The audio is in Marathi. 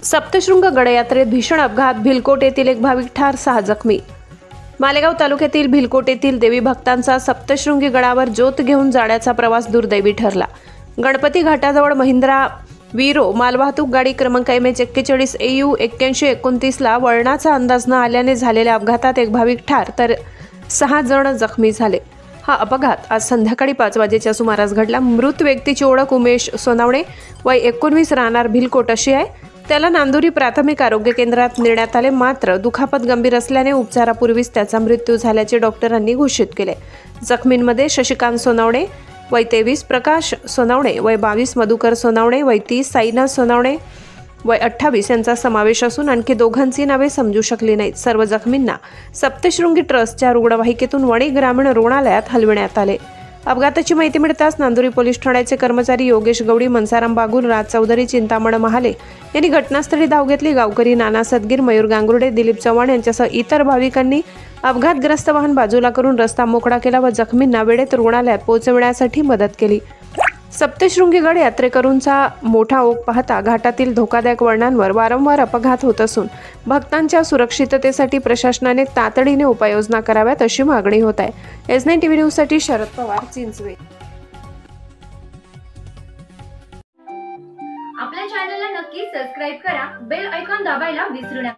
सप्तशृंग गडयात्रेत भीषण अपघात, भिलकोट येथील एक भाविक ठार, 6 जखमी। मालेगाव तालुक्यातील भिलकोट येथील देवी भक्तांचा सप्तशृंगी गडावर ज्योत घेऊन जाण्याचा प्रवास दुर्दैवी ठरला। गणपती घाटाजवळ महिंद्रा वीरो मालवाहतूक गाडी क्रमांक MH41 AU 8129 ला वळणाचा अंदाज न आल्याने झालेल्या अपघातात एक भाविक ठार तर 6 जण जखमी झाले। हा अपघात आज संध्याकाळी 5 वाजेच्या सुमारास घडला। मृत व्यक्तीची ओळख उमेश सोनावणे, वय 19, राहणार भिलकोट अशी आहे। त्याला नांदुरी प्राथमिक आरोग्य केंद्रात नेण्यात आले, मात्र दुखापत गंभीर असल्याने उपचारापूर्वीच त्याचा मृत्यू झाल्याचे डॉक्टरांनी घोषित केले। जखमींमध्ये शशिकांत सोनावणे वय 23, प्रकाश सोनावणे वय 22, मधुकर सोनावणे वय 30, साईनाथ सोनावणे वय 28 यांचा समावेश असून आणखी दोघांची नावे समजू शकली नाहीत। सर्व जखमींना सप्तशृंगी ट्रस्टच्या रुग्णवाहिकेतून वणी ग्रामीण रुग्णालयात हलविण्यात आले। अपघाताची माहिती मिळताच नांदुरी पोलीस ठाण्याचे कर्मचारी योगेश गवडी, मनसाराम बागुल, राज चौधरी, चिंतामण महाले यांनी घटनास्थळी धाव घेतली। गावकरी नाना सदगीर, मयूर गांगुर्डे, दिलीप चव्हाण यांच्यासह इतर भाविकांनी अपघातग्रस्त वाहन बाजूला करून रस्ता मोकळा केला व जखमींना वेळेत रुग्णालयात पोहोचविण्यासाठी मदत केली। सप्तशृंगी गड यात्रेकरूंचा मोठा ओघ पाहता घाटातील धोकादायक वळणांवर वारंवार अपघात होत असून भक्तांच्या सुरक्षिततेसाठी प्रशासनाने तातडीने उपाययोजना कराव्यात अशी मागणी होत आहे। S9 TV न्यूज साठी शरद पवार, चिंचवे। आपल्या चॅनलला नक्की सबस्क्राइब करा, बेल आयकॉन दाबायला विसरू नका।